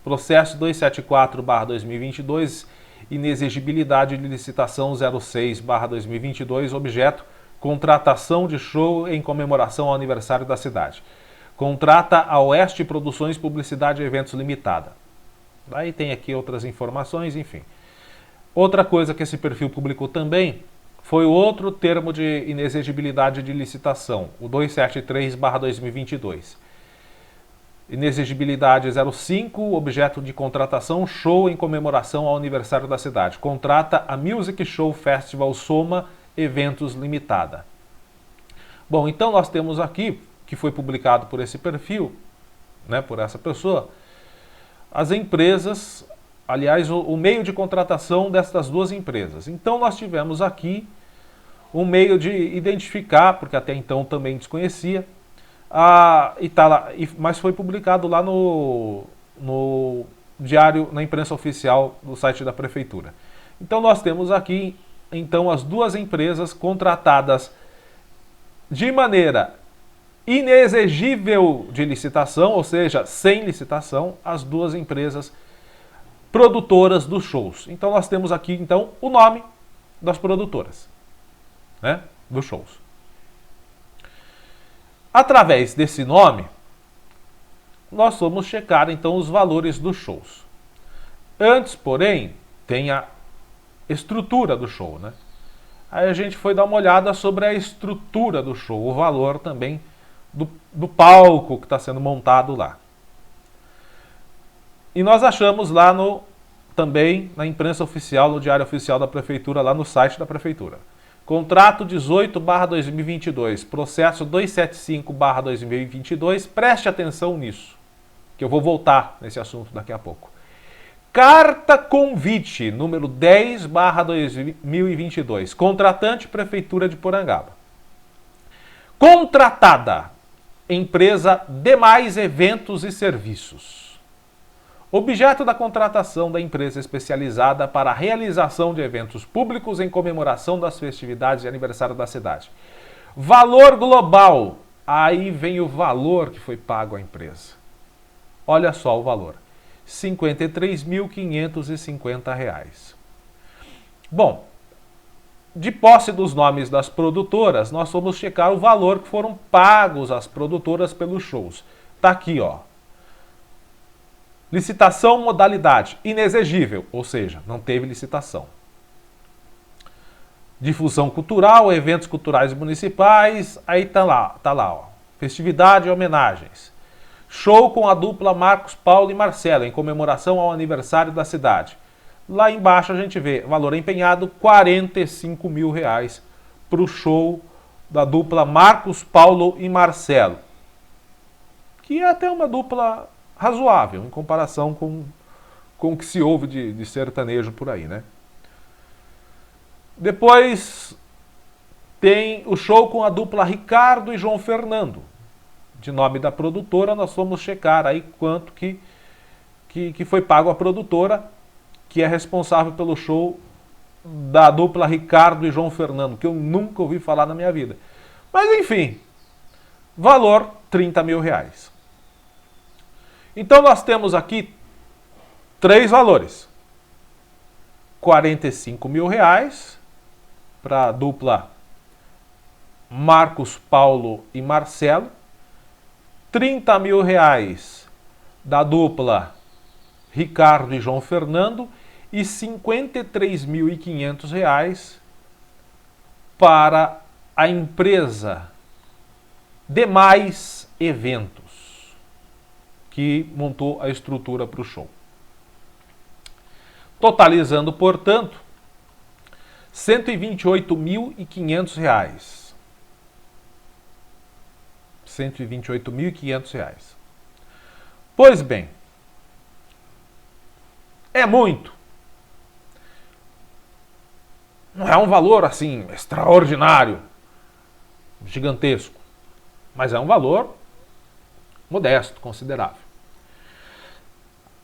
Processo 274/2022, inexigibilidade de licitação 06/2022, objeto, contratação de show em comemoração ao aniversário da cidade. Contrata a Oeste Produções Publicidade e Eventos Limitada. Daí tem aqui outras informações, enfim. Outra coisa que esse perfil publicou também foi outro termo de inexigibilidade de licitação, o 273/2022. Inexigibilidade 05, objeto de contratação, show em comemoração ao aniversário da cidade. Contrata a Music Show Festival Soma Eventos Limitada. Bom, então nós temos aqui, que foi publicado por esse perfil, né, por essa pessoa, as empresas, aliás, o meio de contratação destas duas empresas. Então nós tivemos aqui um meio de identificar, porque até então também desconhecia, mas foi publicado lá no diário, na imprensa oficial do site da prefeitura. Então nós temos aqui então as duas empresas contratadas de maneira inexigível de licitação, ou seja, sem licitação, as duas empresas produtoras dos shows. Então nós temos aqui então o nome das produtoras, né, dos shows. Através desse nome, nós vamos checar então os valores dos shows. Antes, porém, tem a estrutura do show, né? Aí a gente foi dar uma olhada sobre a estrutura do show, o valor também do palco que está sendo montado lá. E nós achamos lá também na imprensa oficial, no diário oficial da prefeitura, lá no site da prefeitura. Contrato 18/2022, processo 275/2022, preste atenção nisso, que eu vou voltar nesse assunto daqui a pouco. Carta convite, número 10/2022, contratante Prefeitura de Porangaba. Contratada, empresa Demais Eventos e Serviços. Objeto da contratação da empresa especializada para a realização de eventos públicos em comemoração das festividades de aniversário da cidade. Valor global, aí vem o valor que foi pago à empresa. Olha só o valor, R$ 53.550. Bom, de posse dos nomes das produtoras, nós vamos checar o valor que foram pagos às produtoras pelos shows. Tá aqui, ó. Licitação modalidade inexigível, ou seja, não teve licitação. Difusão cultural, eventos culturais municipais, aí tá lá, ó. Festividade e homenagens. Show com a dupla Marcos Paulo e Marcelo, em comemoração ao aniversário da cidade. Lá embaixo a gente vê, valor empenhado, R$ 45 mil para o show da dupla Marcos Paulo e Marcelo. Que é até uma dupla razoável, em comparação com o que se ouve de sertanejo por aí, né? Depois tem o show com a dupla Ricardo e João Fernando. De nome da produtora, nós vamos checar aí quanto que foi pago à produtora, que é responsável pelo show da dupla Ricardo e João Fernando, que eu nunca ouvi falar na minha vida. Mas enfim, valor R$ 30 mil. Então nós temos aqui três valores. R$ 45 mil para a dupla Marcos Paulo e Marcelo. R$ 30 mil da dupla Ricardo e João Fernando e R$ 53.500 para a empresa Demais Eventos, que montou a estrutura para o show. Totalizando, portanto, R$ 128.500. R$ 128.500. Pois bem, é muito. Não é um valor assim extraordinário, gigantesco, mas é um valor modesto, considerável.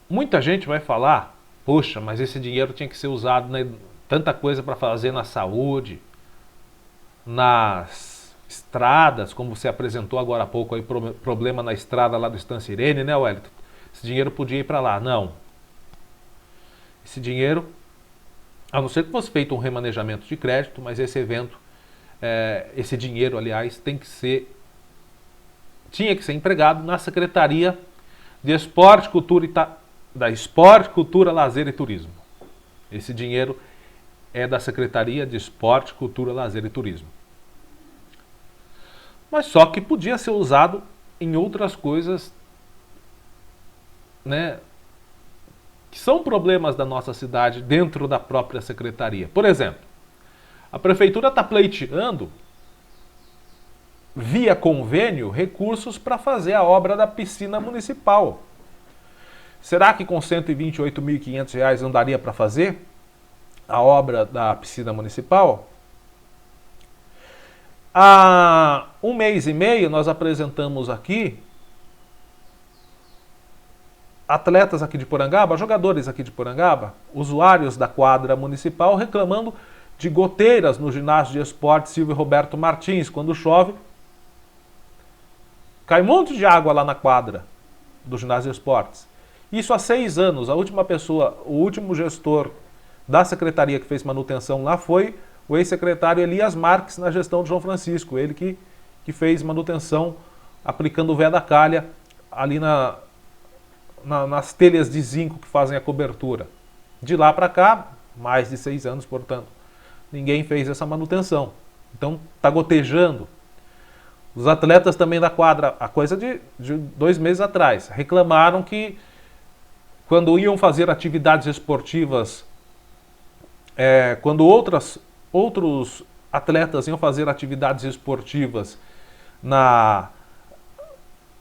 Muita gente vai falar, poxa, mas esse dinheiro tinha que ser usado, né, tanta coisa para fazer na saúde, nas estradas, como você apresentou agora há pouco aí, problema na estrada lá do Estância Irene, né, Wellington? Esse dinheiro podia ir para lá. Não. Esse dinheiro, a não ser que fosse feito um remanejamento de crédito, mas esse esse dinheiro, aliás, tinha que ser empregado na Secretaria de Esporte, Cultura, Lazer e Turismo. Esse dinheiro é da Secretaria de Esporte, Cultura, Lazer e Turismo. Mas só que podia ser usado em outras coisas, né, que são problemas da nossa cidade dentro da própria secretaria. Por exemplo, a prefeitura está pleiteando, via convênio, recursos para fazer a obra da piscina municipal. Será que com R$ 128.500 não daria para fazer a obra da piscina municipal? Há 1 mês e meio nós apresentamos aqui atletas aqui de Porangaba, jogadores aqui de Porangaba, usuários da quadra municipal reclamando de goteiras no ginásio de esporte Silvio Roberto Martins. Quando chove, cai um monte de água lá na quadra do ginásio de esportes. Isso há 6 anos. A última pessoa, o último gestor da secretaria que fez manutenção lá foi o ex-secretário Elias Marques, na gestão de João Francisco. Ele que fez manutenção aplicando o vé da calha ali nas telhas de zinco que fazem a cobertura. De lá para cá, mais de 6 anos, portanto, ninguém fez essa manutenção. Então está gotejando. Os atletas também da quadra, a coisa de 2 meses atrás, reclamaram que quando iam fazer atividades esportivas, quando outros atletas iam fazer atividades esportivas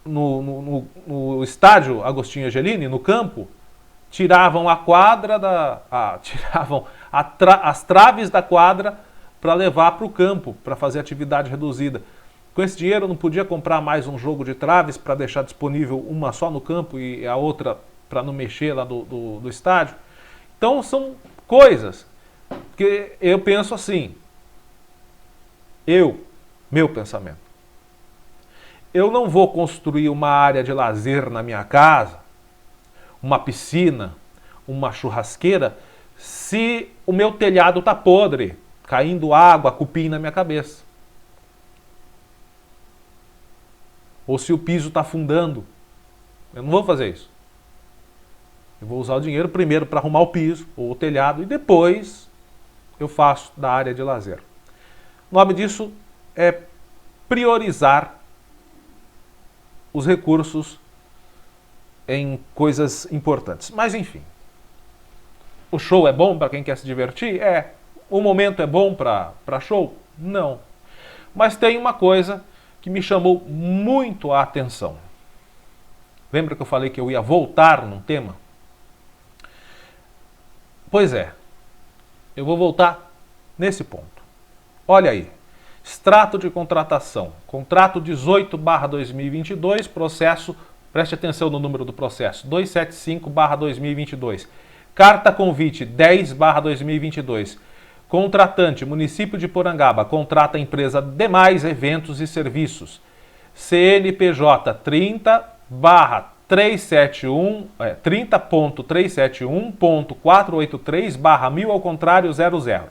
no estádio Agostinho Angelini, no campo, tiravam a quadra, tiravam as traves da quadra para levar para o campo, para fazer atividade reduzida. Com esse dinheiro não podia comprar mais um jogo de traves para deixar disponível uma só no campo e a outra para não mexer lá do estádio. Então são coisas que eu penso assim, meu pensamento. Eu não vou construir uma área de lazer na minha casa, uma piscina, uma churrasqueira, se o meu telhado está podre, caindo água, cupim na minha cabeça. Ou se o piso está afundando. Eu não vou fazer isso. Eu vou usar o dinheiro primeiro para arrumar o piso ou o telhado e depois eu faço da área de lazer. O nome disso é priorizar os recursos em coisas importantes. Mas enfim, o show é bom para quem quer se divertir? É. O momento é bom para show? Não. Mas tem uma coisa que me chamou muito a atenção. Lembra que eu falei que eu ia voltar num tema? Pois é, eu vou voltar nesse ponto. Olha aí, extrato de contratação, contrato 18/2022, processo, preste atenção no número do processo, 275/2022. Carta convite 10/2022. Contratante, município de Porangaba, contrata empresa Demais Eventos e Serviços. CNPJ 30.371.483/1000 ao contrário 00.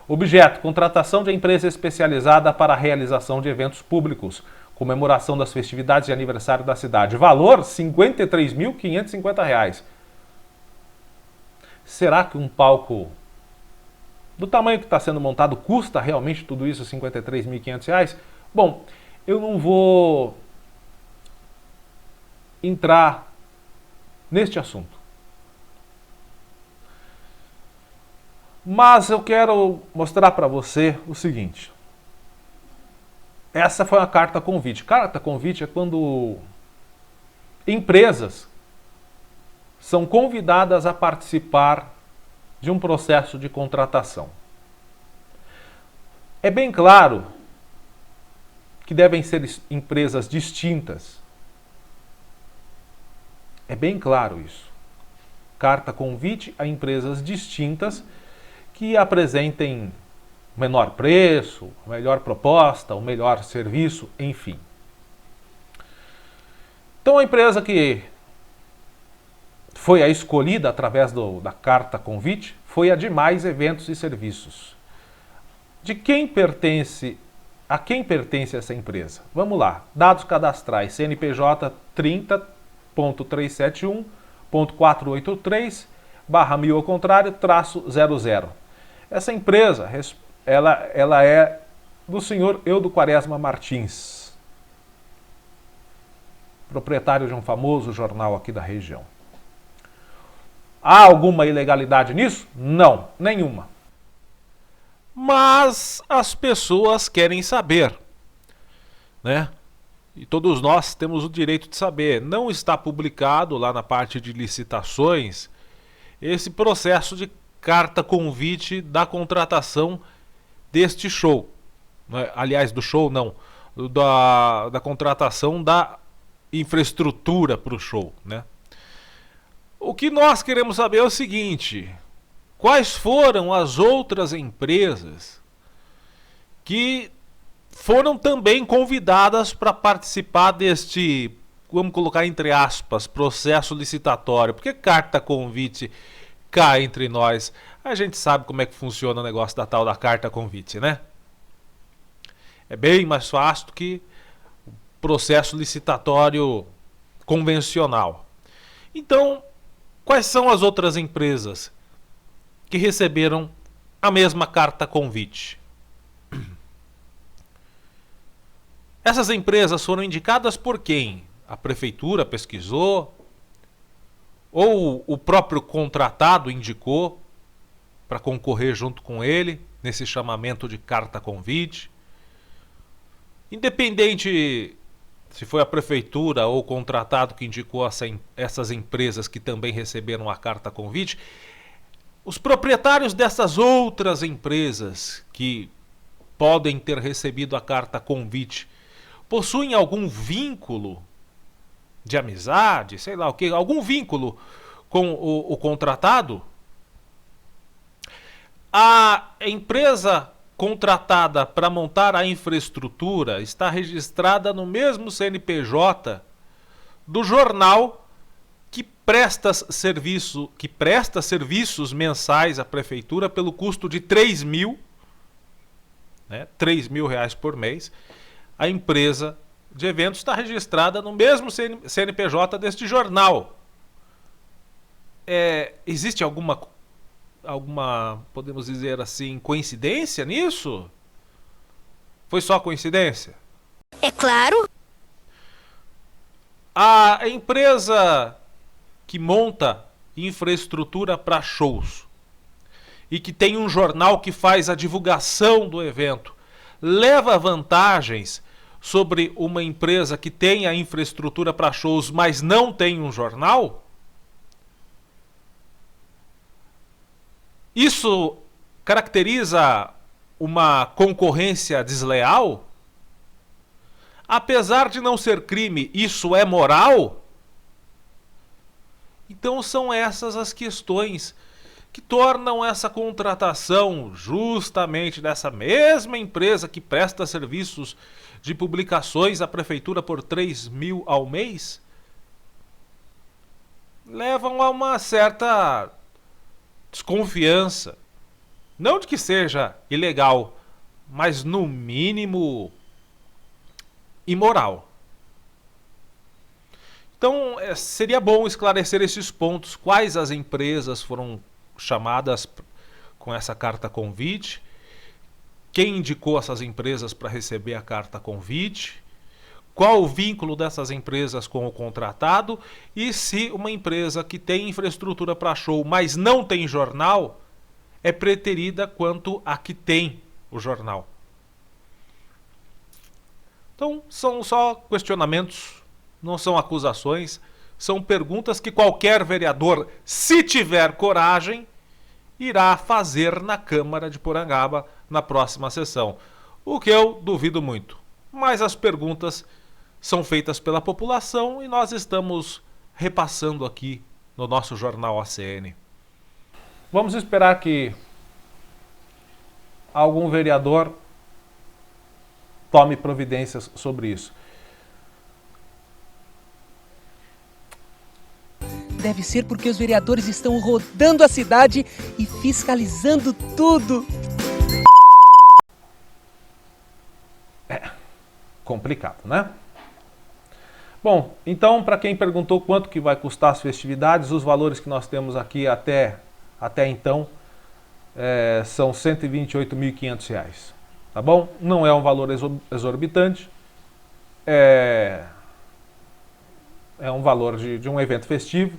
Objeto, contratação de empresa especializada para a realização de eventos públicos, comemoração das festividades de aniversário da cidade. Valor, R$ 53.550. Será que um palco do tamanho que está sendo montado custa realmente tudo isso, R$ 53.500? Bom, eu não vou entrar neste assunto. Mas eu quero mostrar para você o seguinte. Essa foi uma carta convite. Carta convite é quando empresas são convidadas a participar de um processo de contratação. É bem claro que devem ser empresas distintas. É bem claro isso. Carta convite a empresas distintas que apresentem o menor preço, a melhor proposta, o melhor serviço, enfim. Então a empresa que foi a escolhida através da carta convite, foi a de Mais Eventos e Serviços. A quem pertence essa empresa? Vamos lá. Dados cadastrais, CNPJ 30.371.483/1000 ao contrário, -00. Essa empresa, ela é do senhor Eudo Quaresma Martins, proprietário de um famoso jornal aqui da região. Há alguma ilegalidade nisso? Não, nenhuma. Mas as pessoas querem saber, né? E todos nós temos o direito de saber. Não está publicado lá na parte de licitações esse processo de carta convite da contratação deste show. Aliás, do show não, da contratação da infraestrutura para o show, né? O que nós queremos saber é o seguinte: quais foram as outras empresas que foram também convidadas para participar deste, vamos colocar entre aspas, processo licitatório? Porque carta convite cá entre nós, a gente sabe como é que funciona o negócio da tal da carta convite, né? É bem mais fácil do que o processo licitatório convencional. Então, quais são as outras empresas que receberam a mesma carta convite? Essas empresas foram indicadas por quem? A prefeitura pesquisou? Ou o próprio contratado indicou para concorrer junto com ele nesse chamamento de carta convite? Independente se foi a prefeitura ou o contratado que indicou essas empresas que também receberam a carta convite, os proprietários dessas outras empresas que podem ter recebido a carta convite possuem algum vínculo de amizade, sei lá o que, algum vínculo com o contratado? A empresa contratada para montar a infraestrutura está registrada no mesmo CNPJ do jornal que presta serviços mensais à prefeitura pelo custo de 3 mil, né, R$3.000 por mês. A empresa de eventos está registrada no mesmo CNPJ deste jornal. Existe alguma, podemos dizer assim, coincidência nisso? Foi só coincidência? É claro. A empresa que monta infraestrutura para shows e que tem um jornal que faz a divulgação do evento, leva vantagens sobre uma empresa que tem a infraestrutura para shows, mas não tem um jornal? Isso caracteriza uma concorrência desleal? Apesar de não ser crime, isso é moral? Então são essas as questões que tornam essa contratação justamente dessa mesma empresa que presta serviços de publicações à prefeitura por 3 mil ao mês, levam a uma certa desconfiança. Não de que seja ilegal, mas no mínimo imoral. Então seria bom esclarecer esses pontos. Quais as empresas foram chamadas com essa carta convite? Quem indicou essas empresas para receber a carta convite? Qual o vínculo dessas empresas com o contratado? E se uma empresa que tem infraestrutura para show, mas não tem jornal, é preterida quanto a que tem o jornal? Então, são só questionamentos, não são acusações, são perguntas que qualquer vereador, se tiver coragem, irá fazer na Câmara de Porangaba na próxima sessão. O que eu duvido muito. Mas as perguntas são feitas pela população e nós estamos repassando aqui no nosso jornal ACN. Vamos esperar que algum vereador tome providências sobre isso. Deve ser porque os vereadores estão rodando a cidade e fiscalizando tudo. Complicado, né? Bom, então, para quem perguntou quanto que vai custar as festividades, os valores que nós temos aqui até então são R$ 128.500, tá bom? Não é um valor exorbitante, é um valor de um evento festivo,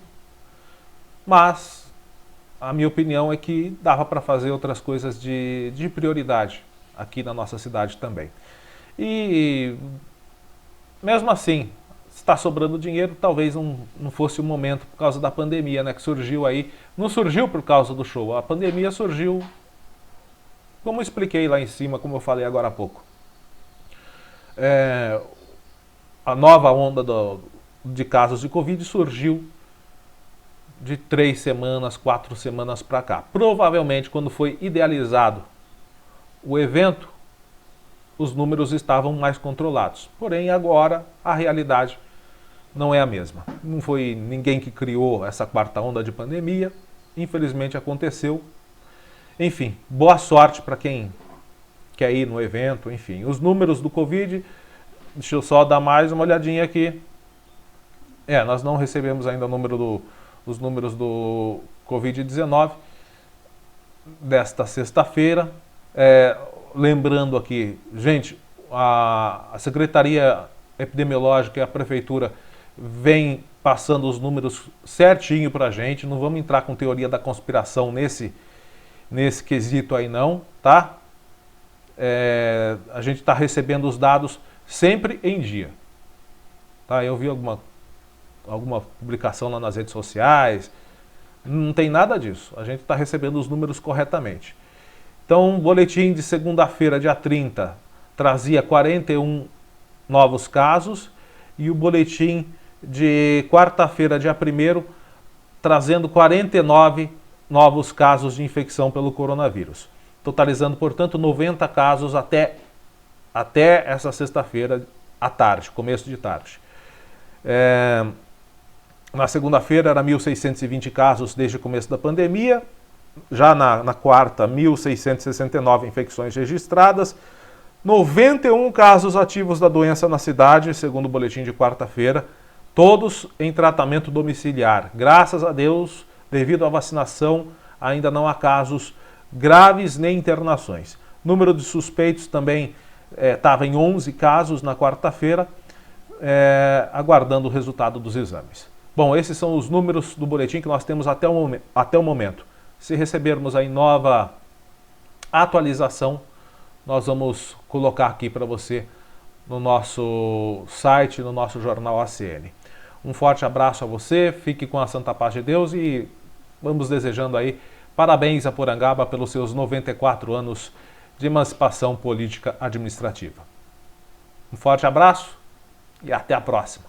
mas a minha opinião é que dava para fazer outras coisas de prioridade aqui na nossa cidade também. E mesmo assim, está sobrando dinheiro, talvez não fosse o momento por causa da pandemia, né, que surgiu aí. Não surgiu por causa do show, a pandemia surgiu, como eu expliquei lá em cima, como eu falei agora há pouco. A nova onda de casos de Covid surgiu de 3 semanas, 4 semanas para cá. Provavelmente, quando foi idealizado o evento, os números estavam mais controlados. Porém, agora a realidade não é a mesma. Não foi ninguém que criou essa 4ª onda de pandemia. Infelizmente aconteceu. Enfim, boa sorte para quem quer ir no evento. Enfim, os números do Covid, deixa eu só dar mais uma olhadinha aqui. Nós não recebemos ainda os números do Covid-19 desta sexta-feira. Lembrando aqui, gente, a Secretaria Epidemiológica e a Prefeitura vem passando os números certinho para a gente. Não vamos entrar com teoria da conspiração nesse quesito aí não, tá? A gente está recebendo os dados sempre em dia. Tá? Eu vi alguma publicação lá nas redes sociais, não tem nada disso. A gente está recebendo os números corretamente. Então, o boletim de segunda-feira, dia 30, trazia 41 novos casos e o boletim de quarta-feira, dia 1º, trazendo 49 novos casos de infecção pelo coronavírus. Totalizando, portanto, 90 casos até essa sexta-feira à tarde, começo de tarde. Na segunda-feira, era 1.620 casos desde o começo da pandemia. Já na quarta, 1.669 infecções registradas, 91 casos ativos da doença na cidade, segundo o boletim de quarta-feira, todos em tratamento domiciliar. Graças a Deus, devido à vacinação, ainda não há casos graves nem internações. Número de suspeitos também estava em 11 casos na quarta-feira, aguardando o resultado dos exames. Bom, esses são os números do boletim que nós temos até o momento. Se recebermos aí nova atualização, nós vamos colocar aqui para você no nosso site, no nosso jornal ACN. Um forte abraço a você, fique com a santa paz de Deus e vamos desejando aí parabéns a Porangaba pelos seus 94 anos de emancipação política administrativa. Um forte abraço e até a próxima.